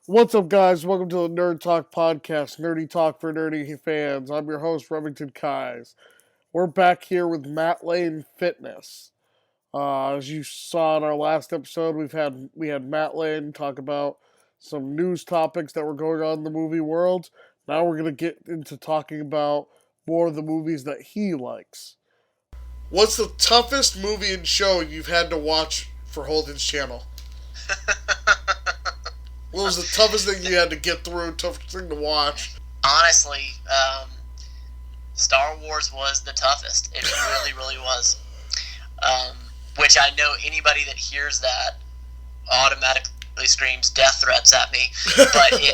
What's up, guys? Welcome to the Nerd Talk Podcast, Nerdy Talk for Nerdy fans. I'm your host, Remington Keyes. We're back here with Matt Lane Fitness. As you saw in our last episode, we had Matt Lane talk about some news topics that were going on in the movie world. Now we're gonna get into talking about more of the movies that he likes. What's the toughest movie and show you've had to watch for Holden's channel? What was the toughest thing you had to get through, toughest thing to watch? Honestly, Star Wars was the toughest. It really, really was. Which I know anybody that hears that automatically screams death threats at me. But it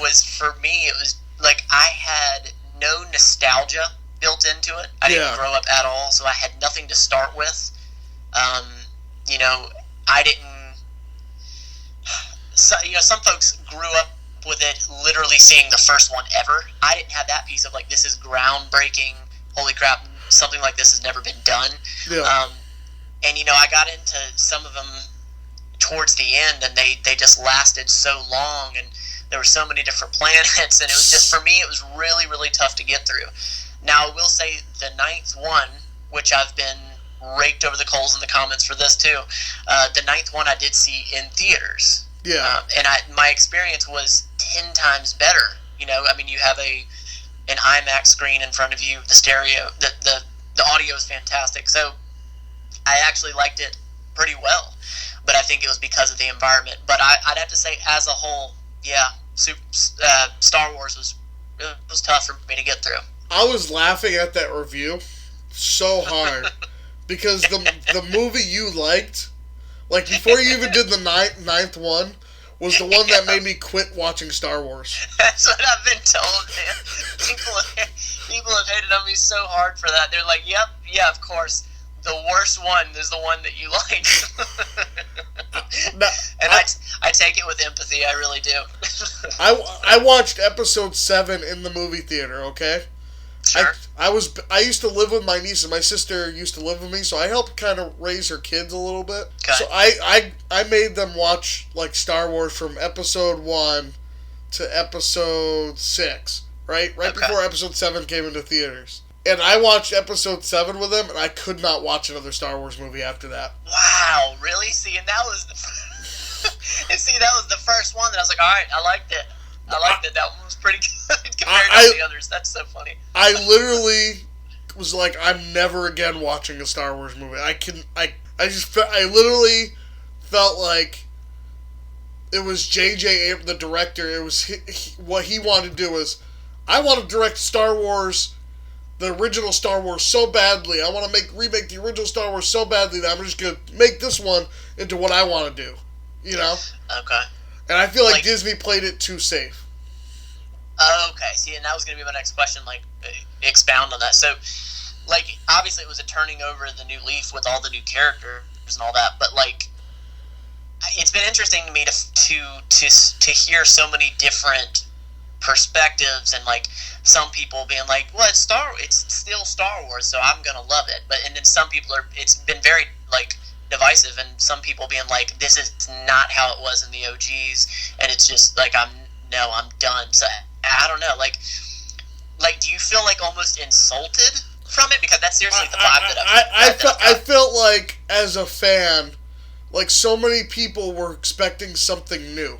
was, for me, it was like I had no nostalgia built into it. I didn't grow up at all, so I had nothing to start with. I didn't. So, some folks grew up with it literally seeing the first one ever. I didn't have that piece of like, this is groundbreaking, holy crap, something like this has never been done. Yeah. I got into some of them towards the end, and they just lasted so long, and there were so many different planets, and it was just, for me, it was really, really tough to get through. Now, I will say the ninth one, which I've been raked over the coals in the comments for this too, the ninth one I did see in theaters. Yeah. My experience was 10 times better. You have an IMAX screen in front of you, the stereo, the audio is fantastic. So I actually liked it pretty well, but I think it was because of the environment. But I'd have to say, as a whole, yeah, Star Wars was tough for me to get through. I was laughing at that review so hard because the movie you liked, like before you even did the ninth one, was the one that made me quit watching Star Wars. That's what I've been told, man. People have hated on me so hard for that. They're like, yep, yeah, of course. The worst one is the one that you like. I take it with empathy. I really do. I watched episode 7 in the movie theater, okay? Sure. I used to live with my niece, and my sister used to live with me, so I helped kind of raise her kids a little bit. Okay. So I made them watch like Star Wars from episode 1 to episode 6, right Okay. before episode 7 came into theaters. And I watched episode 7 with them, and I could not watch another Star Wars movie after that. Wow, really? See, and that was that was the first one that I was like, all right, I liked it. That one was pretty good compared to the others. That's so funny. I literally was like, I'm never again watching a Star Wars movie. I literally felt like it was J.J. the director. It was what he wanted to do was, I want to direct Star Wars, the original Star Wars, so badly. I want to remake the original Star Wars so badly that I'm just going to make this one into what I want to do. You know? Okay. And I feel like Disney played it too safe. Okay, see, and that was going to be my next question, expound on that. So, obviously it was a turning over the new leaf with all the new characters and all that, but, it's been interesting to me to hear so many different perspectives, and, some people being like, well, it's still Star Wars, so I'm going to love it, and then some people it's been very, divisive, and some people being like, this is not how it was in the OGs, and it's just, I'm done. So, I don't know, do you feel almost insulted from it? Because that's seriously the vibe that I felt like, as a fan, so many people were expecting something new.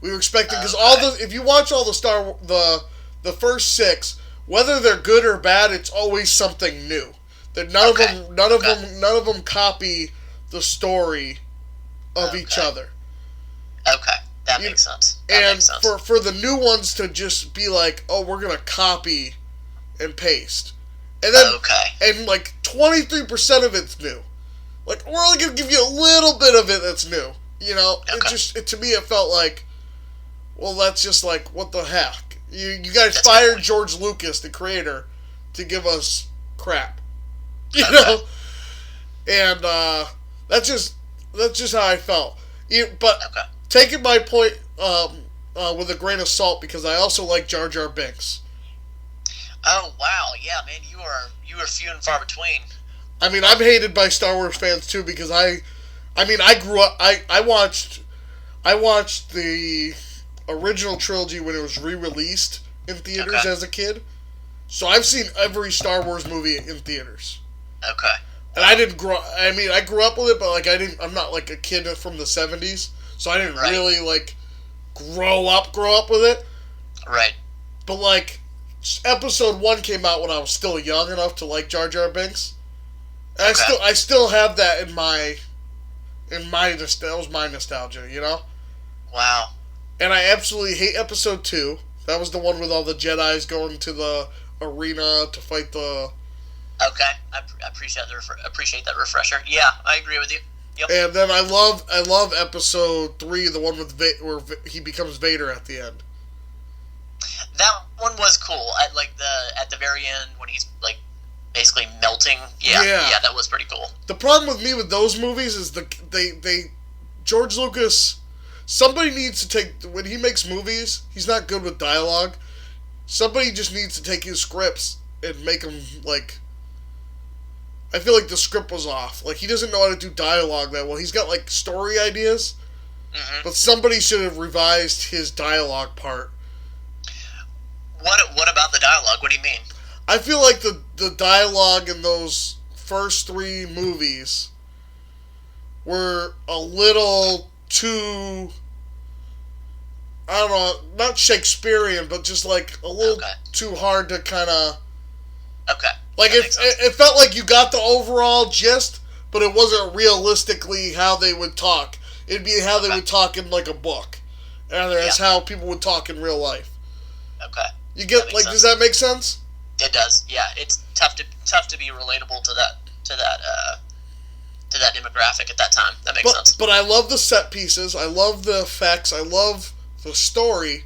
We were expecting, because if you watch all the first 6, whether they're good or bad, it's always something new. That none of them copy the story of each other. Okay. That makes sense. For the new ones to just be like, oh, we're going to copy and paste. And then, and 23% of it's new. We're only going to give you a little bit of it that's new. You know? Okay. To me, it felt like, well, that's just what the heck? You guys fired George Lucas, the creator, to give us crap. You know? And, that's just how I felt. Taking my point with a grain of salt, because I also like Jar Jar Binks. Oh wow, yeah, man, you are few and far between. I mean, I'm hated by Star Wars fans too, because I grew up. I watched the original trilogy when it was re-released in theaters Okay. as a kid. So I've seen every Star Wars movie in theaters. Okay. And I didn't grow. I mean, I grew up with it, but like I didn't. I'm not like a kid from the '70s, so I didn't Right. really like grow up with it. Right. But like, Episode 1 came out when I was still young enough to like Jar Jar Binks. And Okay. I still have that in my that was my nostalgia, you know. Wow. And I absolutely hate Episode 2. That was the one with all the Jedi's going to the arena to fight the. Okay. I appreciate that refresher. Yeah, I agree with you. Yep. And then I love Episode 3, the one with where he becomes Vader at the end. That one was cool. At the very end when he's like basically melting. Yeah, that was pretty cool. The problem with me with those movies is they George Lucas. Somebody needs to take when he makes movies. He's not good with dialogue. Somebody just needs to take his scripts and make them like. I feel like the script was off. Like he doesn't know how to do dialogue that well. He's got like story ideas, but somebody should have revised his dialogue part. What about the dialogue? What do you mean? I feel like the dialogue in those first 3 movies were a little too, I don't know, not Shakespearean, but just like a little too hard to kind of. Okay. Like it felt like you got the overall gist, but it wasn't realistically how they would talk. It'd be how they would talk in like a book, rather as how people would talk in real life. Okay. You get like, does that make sense? It does. Yeah, it's tough to be relatable to that demographic at that time. That makes sense. But I love the set pieces. I love the effects. I love the story.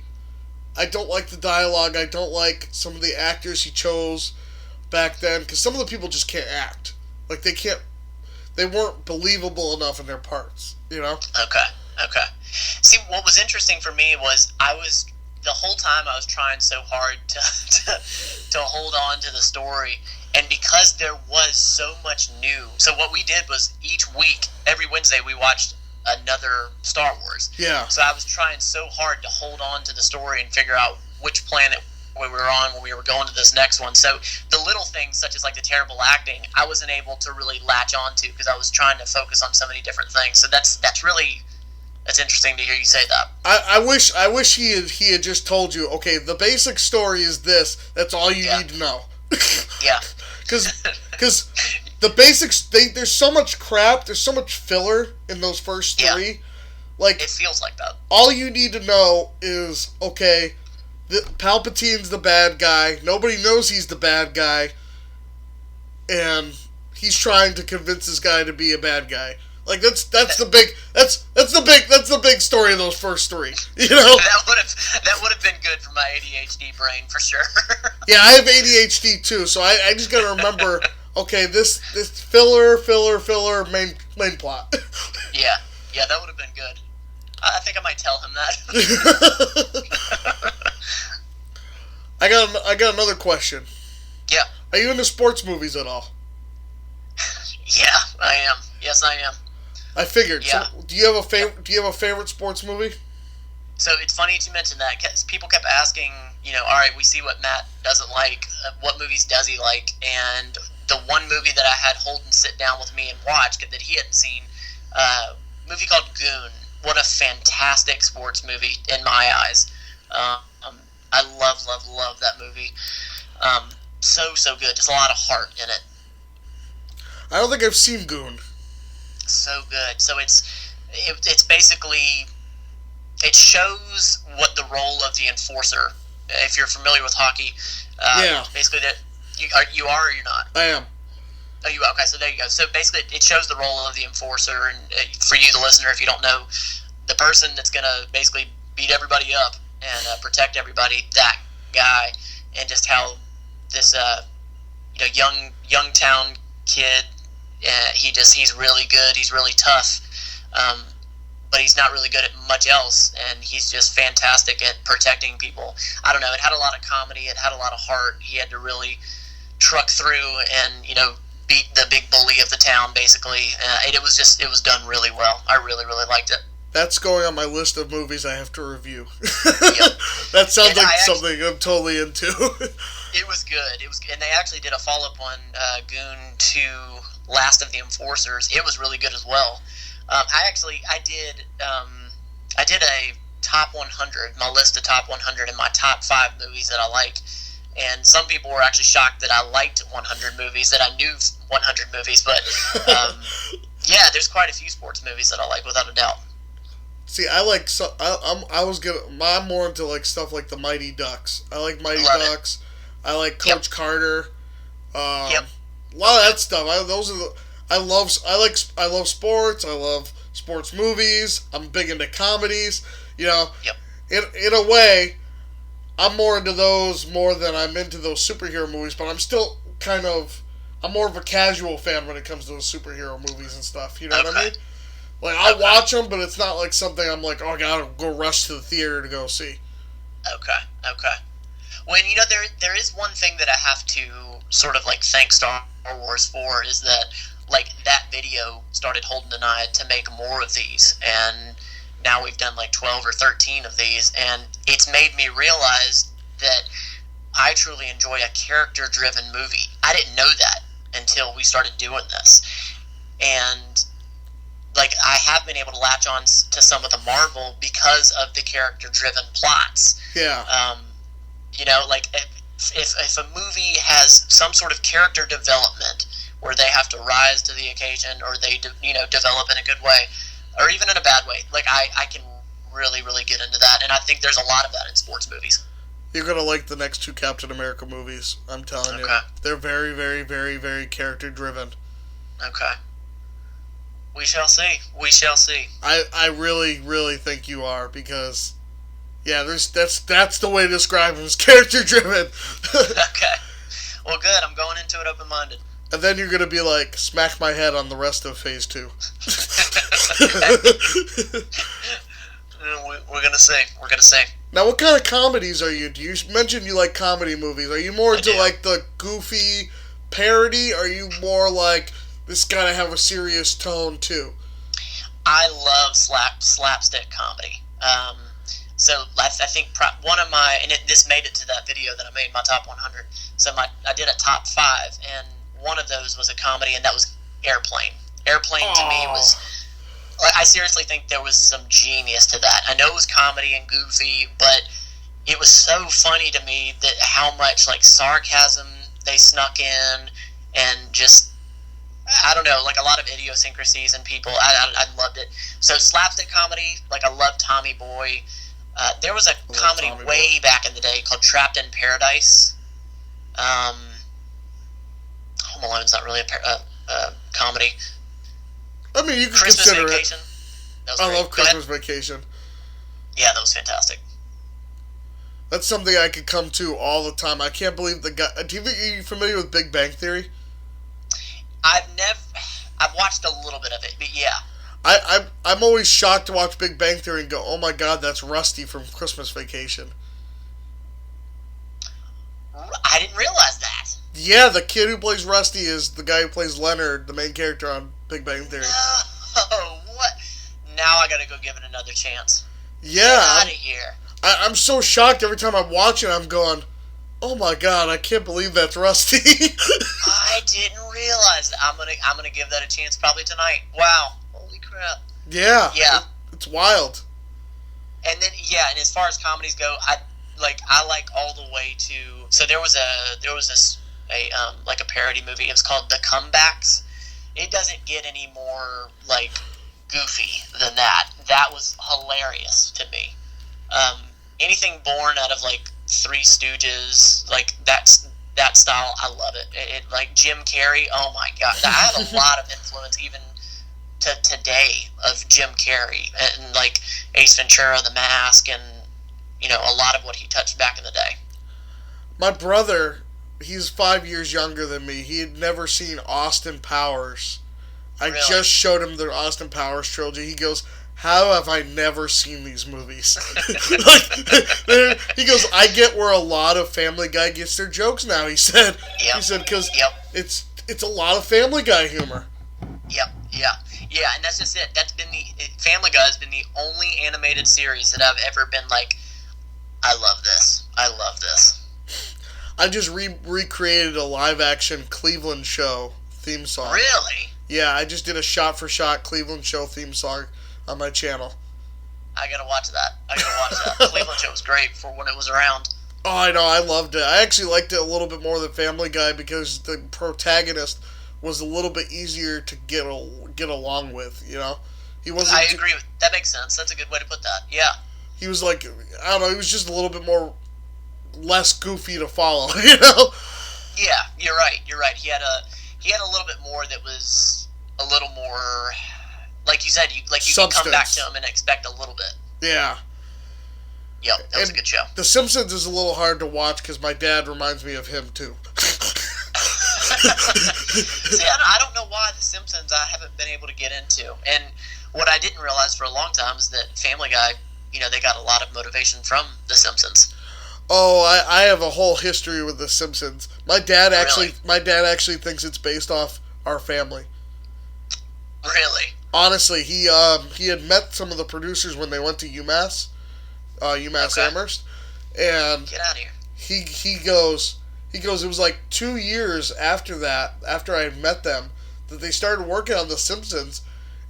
I don't like the dialogue. I don't like some of the actors he chose back then because some of the people just can't act. Like they weren't believable enough in their parts. You know? Okay. See, what was interesting for me was the whole time I was trying so hard to hold on to the story, and because there was so much new. So what we did was each week, every Wednesday, we watched another Star Wars. Yeah. So I was trying so hard to hold on to the story and figure out which planet we were on when we were going to this next one. So the little things, such as like the terrible acting, I wasn't able to really latch on to because I was trying to focus on so many different things. So that's interesting to hear you say that. I wish he had just told you, okay, the basic story is this. That's all you need to know. Yeah. Because the basics, there's so much crap, there's so much filler in those first 3. Yeah. Like it feels like that. All you need to know is, okay, Palpatine's the bad guy. Nobody knows he's the bad guy, and he's trying to convince this guy to be a bad guy. Like that's the big story of those first 3. You know, that would have been good for my ADHD brain for sure. Yeah, I have ADHD too, so I just gotta remember. Okay, this filler main plot. Yeah, that would have been good. I think I might tell him that. I got another question. Yeah. Are you into sports movies at all? Yeah, I am. Yes, I am. I figured. Yeah. So, do you have a favorite sports movie? So it's funny to mention that because people kept asking, all right, we see what Matt doesn't like. What movies does he like? And the one movie that I had Holden sit down with me and watch that he hadn't seen, a movie called Goon. What a fantastic sports movie in my eyes. I love that movie. So good. Just a lot of heart in it. I don't think I've seen Goon. So good. So it's basically, it shows what the role of the enforcer. If you're familiar with hockey, basically that you are or you're not. I am. Oh, you okay? So there you go. So basically, it shows the role of the enforcer, and for you, the listener, if you don't know, the person that's gonna basically beat everybody up and protect everybody, that guy, and just how this young town kid, he's really good. He's really tough, but he's not really good at much else, and he's just fantastic at protecting people. I don't know. It had a lot of comedy. It had a lot of heart. He had to really truck through and beat the big bully of the town, basically. It was done really well. I really liked it. That's going on my list of movies I have to review. Yep. That sounds And like something I'm totally into. it was good. And they actually did a follow-up one, Goon 2, Last of the Enforcers. It was really good as well. I did a top 100, my list of top 100 and my top 5 movies that I like. And some people were actually shocked that I liked 100 movies, that I knew 100 movies. But yeah, there's quite a few sports movies that I like, without a doubt. See, I'm more into like stuff like the Mighty Ducks. I like Mighty Love Ducks. I like Coach Carter. Yep. A lot of that stuff. I love sports. I love sports movies. I'm big into comedies. You know, Yep. in a way, I'm more into those more than I'm into those superhero movies. But I'm more of a casual fan when it comes to those superhero movies and stuff. You know what I mean? Like, I'll watch them, but it's not like something I'm like, oh, I gotta go rush to the theater to go see. Okay. Well, you know, there is one thing that I have to sort of like thank Star Wars for, is that like that video started holding an eye to make more of these, and now we've done like 12 or 13 of these, and it's made me realize that I truly enjoy a character-driven movie. I didn't know that until we started doing this, and like I have been able to latch on to some of the Marvel because of the character-driven plots. Yeah. You know, like if a movie has some sort of character development where they have to rise to the occasion, or they develop in a good way, or even in a bad way, like I can really, really get into that, and I think there's a lot of that in sports movies. You're gonna like the next 2 Captain America movies. I'm telling you, they're very, very, very, very character-driven. Okay. We shall see. We shall see. I really, really think you are, because, yeah, that's the way to describe him, is character-driven. Okay. Well, good. I'm going into it open-minded. And then you're going to be like, smack my head on the rest of Phase 2. We're going to see. We're going to see. Now, what kind of comedies are you into? You mentioned you like comedy movies. Are you more into, like, the goofy parody? Or are you more like, this gotta have a serious tone, too? I love slapstick comedy. So I think one of my, and this made it to that video that I made, my top 100. So I did a top 5, and one of those was a comedy, and that was Airplane. Airplane to me was, I seriously think there was some genius to that. I know it was comedy and goofy, but it was so funny to me that how much like sarcasm they snuck in, and just, I don't know, like a lot of idiosyncrasies in people. I loved it. So slapstick comedy, like I love Tommy Boy. There was a comedy way back in the day called Trapped in Paradise. Home Alone's not really a comedy. I mean, you can Christmas consider Vacation. it. I love Christmas Vacation. Yeah, that was fantastic. That's something I could come to all the time. I can't believe the guy. Are you familiar with Big Bang Theory? I've watched a little bit of it, but yeah. I'm always shocked to watch Big Bang Theory and go, oh my god, that's Rusty from Christmas Vacation. I didn't realize that. Yeah, the kid who plays Rusty is the guy who plays Leonard, the main character on Big Bang Theory. Oh, what? Now I gotta go give it another chance. Yeah. Get out of here. I'm so shocked every time I'm watching. I'm going, oh my god, I can't believe that's Rusty. I didn't realize that. I'm gonna give that a chance probably tonight. Wow, holy crap. Yeah. Yeah. It's wild. And then and as far as comedies go, I like all the way to. So there was a parody movie. It was called The Comebacks. It doesn't get any more like goofy than that. That was hilarious to me. Anything born out of like Three Stooges, like that style, I love it. It like Jim Carrey. Oh my god, I have a lot of influence even to today of Jim Carrey and like Ace Ventura, The Mask, and a lot of what he touched back in the day. My brother, he's 5 years younger than me. He had never seen Austin Powers. I just showed him the Austin Powers trilogy. He goes, how have I never seen these movies? He goes, I get where a lot of Family Guy gets their jokes now, he said. Yep. He said, because it's a lot of Family Guy humor. Yep, yeah. Yeah, and that's just it. That's been Family Guy has been the only animated series that I've ever been like, I love this. I love this. I just recreated a live-action Cleveland show theme song. Really? Yeah, I just did a shot-for-shot Cleveland show theme song on my channel. I gotta watch that. Cleveland show was great for when it was around. Oh, I know, I loved it. I actually liked it a little bit more than Family Guy because the protagonist was a little bit easier to get along with, you know? He wasn't. I agree with that. Makes sense. That's a good way to put that. Yeah. He was like, I don't know, he was just a little bit less goofy to follow, you know? Yeah, you're right. He had a little bit more that was a little more, like you said, you could come back to him and expect a little bit. Yeah. Yep, that was a good show. The Simpsons is a little hard to watch because my dad reminds me of him too. See, I don't know why The Simpsons I haven't been able to get into. And what I didn't realize for a long time is that Family Guy, they got a lot of motivation from The Simpsons. Oh, I have a whole history with The Simpsons. My dad actually thinks it's based off our family. Really? Honestly, he had met some of the producers when they went to UMass Amherst, and get out of here. He goes, it was like 2 years after I had met them, that they started working on The Simpsons,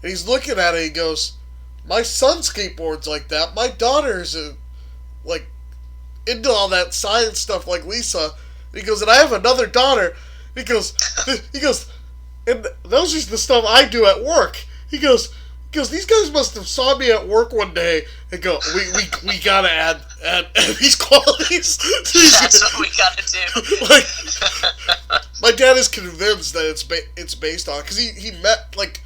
and he's looking at it, he goes, my son skateboards like that, my daughter's like into all that science stuff like Lisa, and he goes, and I have another daughter, he goes, and those are the stuff I do at work. He goes, these guys must have saw me at work one day and go, we gotta add these qualities. That's what we gotta do. Like, my dad is convinced that it's based on, because he met, like,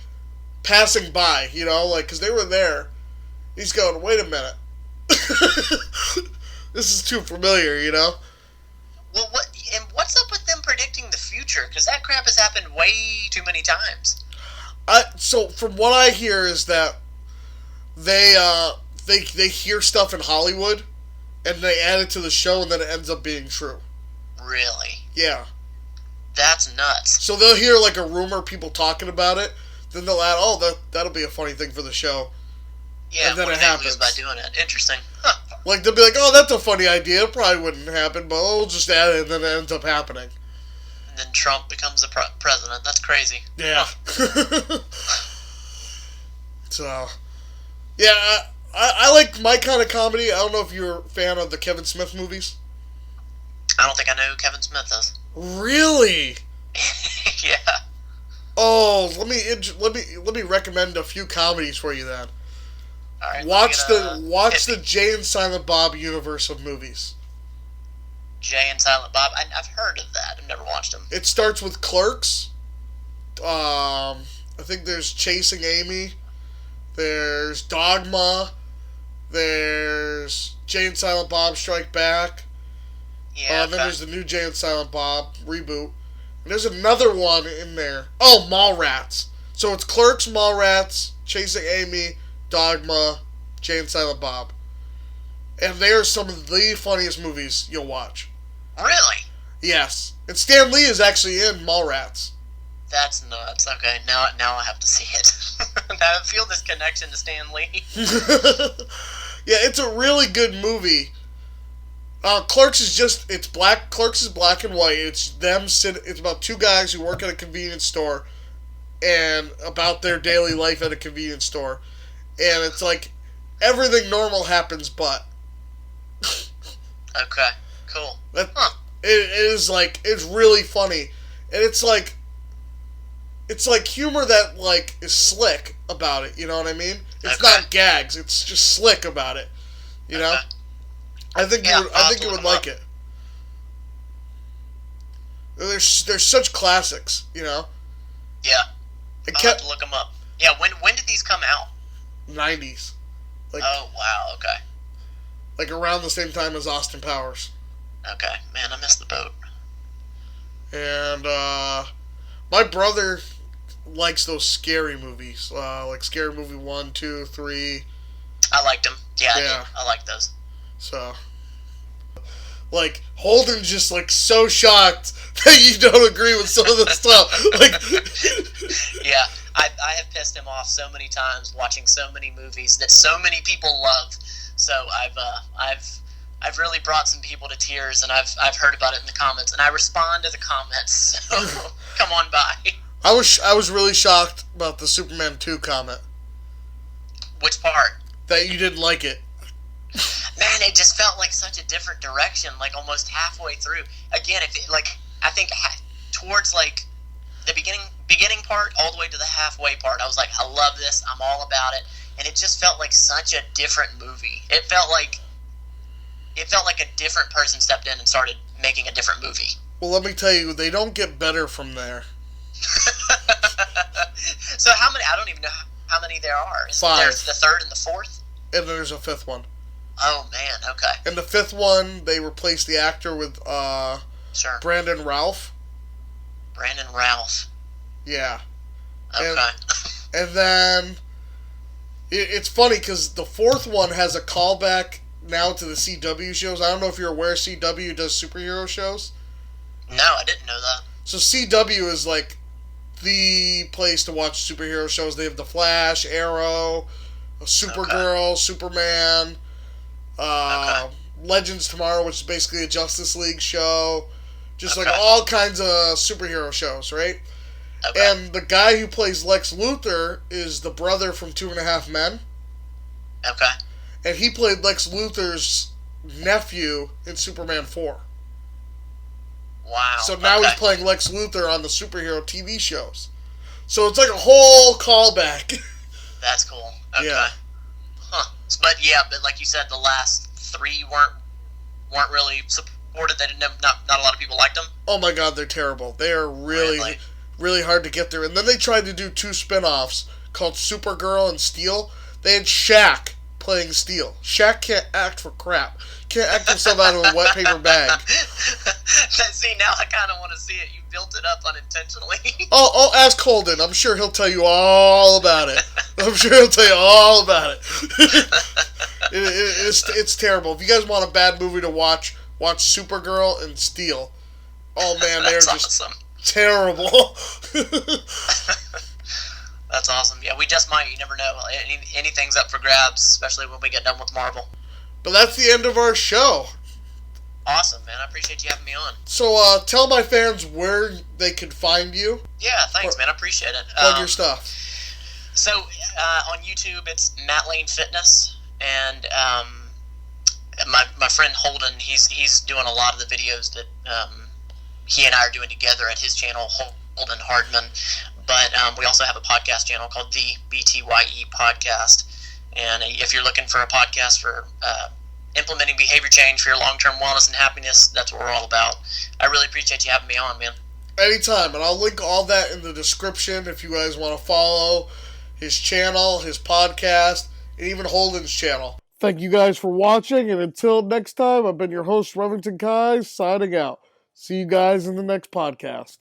passing by, because they were there. He's going, wait a minute. This is too familiar, Well, what's up with them predicting the future? Because that crap has happened way too many times. So from what I hear is that they hear stuff in Hollywood and they add it to the show and then it ends up being true. Really? Yeah. That's nuts. So they'll hear like a rumor, people talking about it, then they'll add, that'll be a funny thing for the show. Yeah, and then what it do they happens lose by doing it? Interesting. Huh. Like they'll be like, oh, that's a funny idea. It probably wouldn't happen, but we'll just add it, and then it ends up happening. And then Trump becomes the president. That's crazy. Yeah. So, yeah, I like my kind of comedy. I don't know if you're a fan of the Kevin Smith movies. I don't think I know who Kevin Smith is. Really? Yeah. Oh, let me recommend a few comedies for you then. All right. Watch the Jay and Silent Bob universe of movies. Jay and Silent Bob. I've heard of that. I've never watched them. It starts with Clerks. I think there's Chasing Amy. There's Dogma. There's Jay and Silent Bob Strike Back. Yeah. Then there's the new Jay and Silent Bob reboot. And there's another one in there. Oh, Mallrats. So it's Clerks, Mallrats, Chasing Amy, Dogma, Jay and Silent Bob. And they are some of the funniest movies you'll watch. Really? Yes. And Stan Lee is actually in Mallrats. That's nuts. Okay, now I have to see it. I feel this connection to Stan Lee. Yeah, it's a really good movie. Clerks is black. Clerks is black and white. It's about two guys who work at a convenience store, and about their daily life at a convenience store, and it's like everything normal happens, but. Okay, cool. It is like, it's really funny, and it's like humor that like is slick about it. You know what I mean? It's not gags. It's just slick about it. You know. I think you would like it. There's such classics, Yeah. I'll have to look them up. Yeah, when did these come out? 90s. Oh, wow, okay. Like around the same time as Austin Powers. Okay, man, I missed the boat. And my brother likes those scary movies, like Scary Movie 1, 2, 3. I liked them. Yeah. I like those. So, like, Holden's just, like, so shocked that you don't agree with some of the stuff. Like, yeah. I have pissed him off so many times watching so many movies that so many people love. So I've really brought some people to tears, and I've heard about it in the comments, and I respond to the comments. So come on by. I was really shocked about the Superman 2 comment. Which part? That you didn't like it. Man, it just felt like such a different direction, like almost halfway through. Again, I think towards like the beginning part all the way to the halfway part, I was like, I love this, I'm all about it, and it just felt like such a different movie. It felt like a different person stepped in and started making a different movie. Well, let me tell you, they don't get better from there. So how many? I don't even know how many there are. 5. There's the third and the fourth? And then there's a 5th one. Oh, man, okay. And the 5th one, they replaced the actor with sure. Brandon Routh. Brandon Routh. Yeah. Okay. And then it's funny because the 4th one has a callback now to the CW shows. I don't know if you're aware CW does superhero shows. No, I didn't know that. So CW is like the place to watch superhero shows. They have The Flash, Arrow, Supergirl, Superman, Legends Tomorrow, which is basically a Justice League show. Just like all kinds of superhero shows, right? Okay. And the guy who plays Lex Luthor is the brother from 2.5 Men. Okay. And he played Lex Luthor's nephew in Superman 4. Wow. So now he's playing Lex Luthor on the superhero TV shows. So it's like a whole callback. That's cool. Okay. Yeah. Huh. But like you said, the last 3 weren't really supported. They didn't. Not a lot of people liked them. Oh my God, they're terrible. They are really, really hard to get through. And then they tried to do 2 spin-offs called Supergirl and Steel. They had Shaq playing Steel. Shaq can't act for crap. Can't act himself out of a wet paper bag. See, now I kind of want to see it. You built it up unintentionally. Oh, ask Holden. I'm sure he'll tell you all about it. It's terrible. If you guys want a bad movie to watch Supergirl and Steel. Oh man, they're just awesome. Terrible. That's awesome. Yeah, we just might. You never know. Anything's up for grabs, especially when we get done with Marvel. But that's the end of our show. Awesome, man. I appreciate you having me on. So, tell my fans where they can find you. Yeah, thanks, man. I appreciate it. Plug your stuff. So, on YouTube, it's Matt Lane Fitness, and my friend Holden, he's doing a lot of the videos that he and I are doing together at his channel, Holden Hardman. But we also have a podcast channel called the BTYE Podcast. And if you're looking for a podcast for implementing behavior change for your long-term wellness and happiness, that's what we're all about. I really appreciate you having me on, man. Anytime, and I'll link all that in the description if you guys want to follow his channel, his podcast, and even Holden's channel. Thank you guys for watching, and until next time, I've been your host, Remington Keyes, signing out. See you guys in the next podcast.